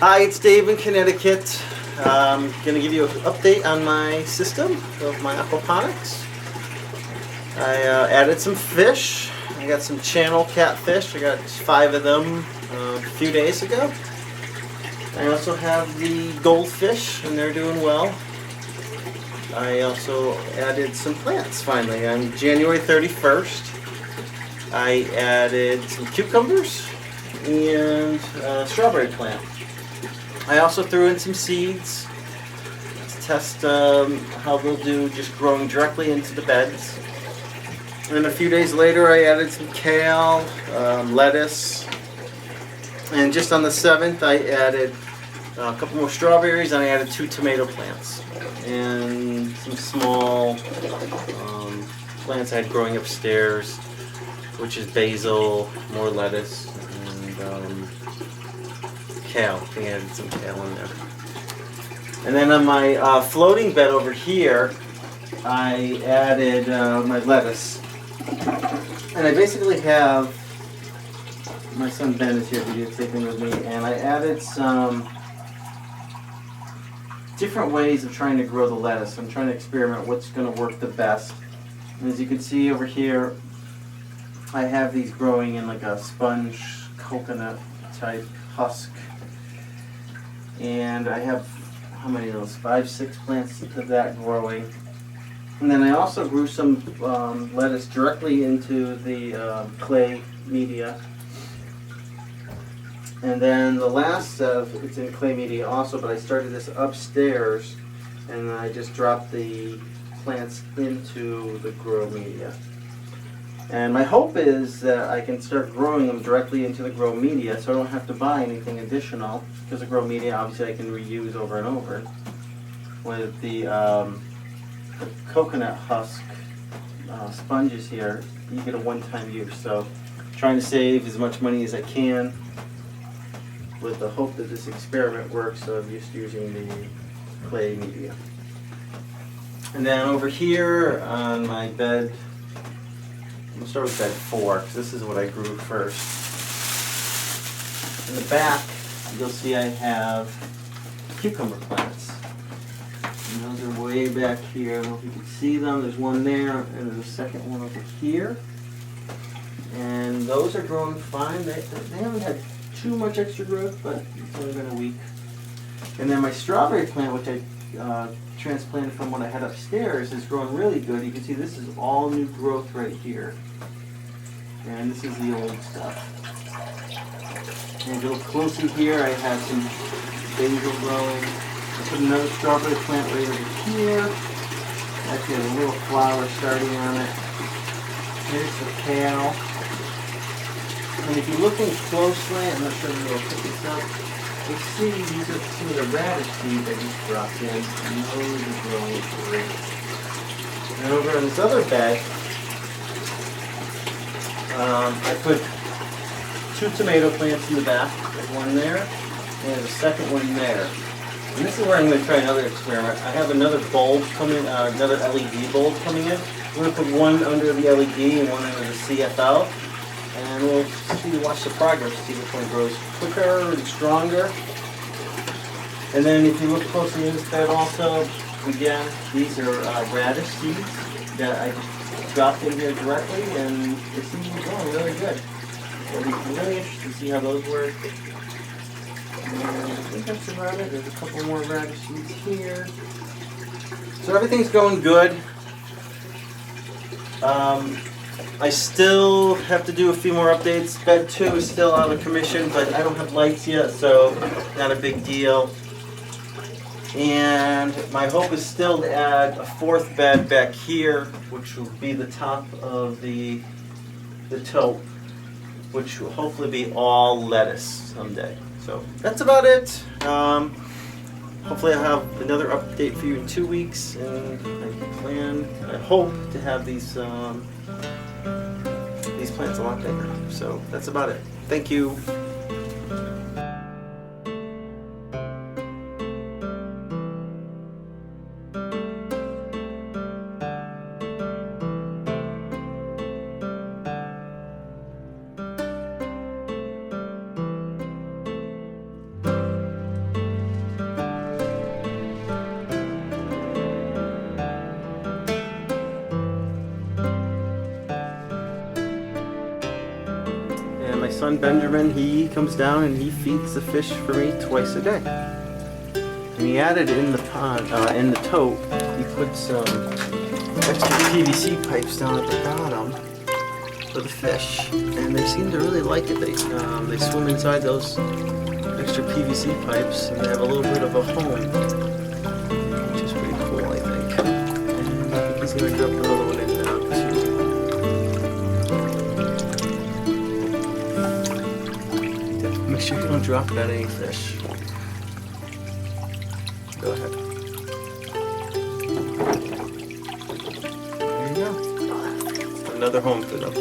Hi, it's Dave in Connecticut. I'm going to give you an update on my system of my aquaponics. I added some fish. I got some channel catfish. I got 5 of them a few days ago. I also have the goldfish, and they're doing well. I also added some plants finally. On January 31st, I added some cucumbers and a strawberry plant. I also threw in some seeds to test how they'll do just growing directly into the beds. And a few days later I added some kale, lettuce, and just on the 7th I added a couple more strawberries, and I added 2 tomato plants and some small plants I had growing upstairs, which is basil, more lettuce, and kale. I think I added some kale in there. And then on my floating bed over here, I added my lettuce. And I basically have, my son Ben is here videotaping with me, and I added some different ways of trying to grow the lettuce. I'm trying to experiment what's going to work the best. And as you can see over here, I have these growing in like a sponge coconut type husk. And I have, how many of those? 5, 6 plants of that growing. And then I also grew some lettuce directly into the clay media. And then the last it's in clay media also, but I started this upstairs, and I just dropped the plants into the grow media. And my hope is that I can start growing them directly into the grow media, so I don't have to buy anything additional, because the grow media obviously I can reuse over and over. With the coconut husk sponges here, you get a one-time use. So trying to save as much money as I can, with the hope that this experiment works, so I'm just using the clay media. And then over here on my bed, I'm going to start with bed 4, because this is what I grew first. In the back, you'll see I have cucumber plants. And those are way back here. I don't know if you can see them. There's one there, and there's a second one over here. And those are growing fine. They haven't had too much extra growth, but it's only been a week. And then my strawberry plant, which I transplanted from what I had upstairs, is growing really good. You can see this is all new growth right here. And this is the old stuff. And if you look closely here, I have some basil growing. I put another strawberry plant right over here. Actually has a little flower starting on it. Here's the kale. And if you're looking closely, I'm not sure if you'll pick this up, you'll see these are some of the radish seeds I just dropped in, and those are growing great. And over on this other bed, I put 2 tomato plants in the back. There's one there, and there's a second one there. And this is where I'm going to try another experiment. I have another bulb coming, another LED bulb coming in. I'm going to put one under the LED and one under the CFL. And we'll watch the progress, see which one grows quicker and stronger. And then if you look closely in this bed also, again, these are radish seeds that I just dropped in here directly, and they seem to be growing really good. So I'm really interested to see how those work. And I think that's about it. There's a couple more radish seeds here. So everything's going good. I still have to do a few more updates. Bed 2 is still out of commission, but I don't have lights yet, so not a big deal. And my hope is still to add a 4th bed back here, which will be the top of the tote, which will hopefully be all lettuce someday. So that's about it. Hopefully I'll have another update for you in 2 weeks, and I hope to have these plants a lot bigger. So that's about it. Thank you. son Benjamin, he comes down and he feeds the fish for me twice a day. And he added in the pond, in the tote, he put some extra PVC pipes down at the bottom for the fish, and they seem to really like it. They swim inside those extra PVC pipes, and they have a little bit of a home, which is pretty cool, I think. And I think he's going to drop another one in now too. Make sure you don't drop it at any fish. Go ahead. There you go. Another home for them.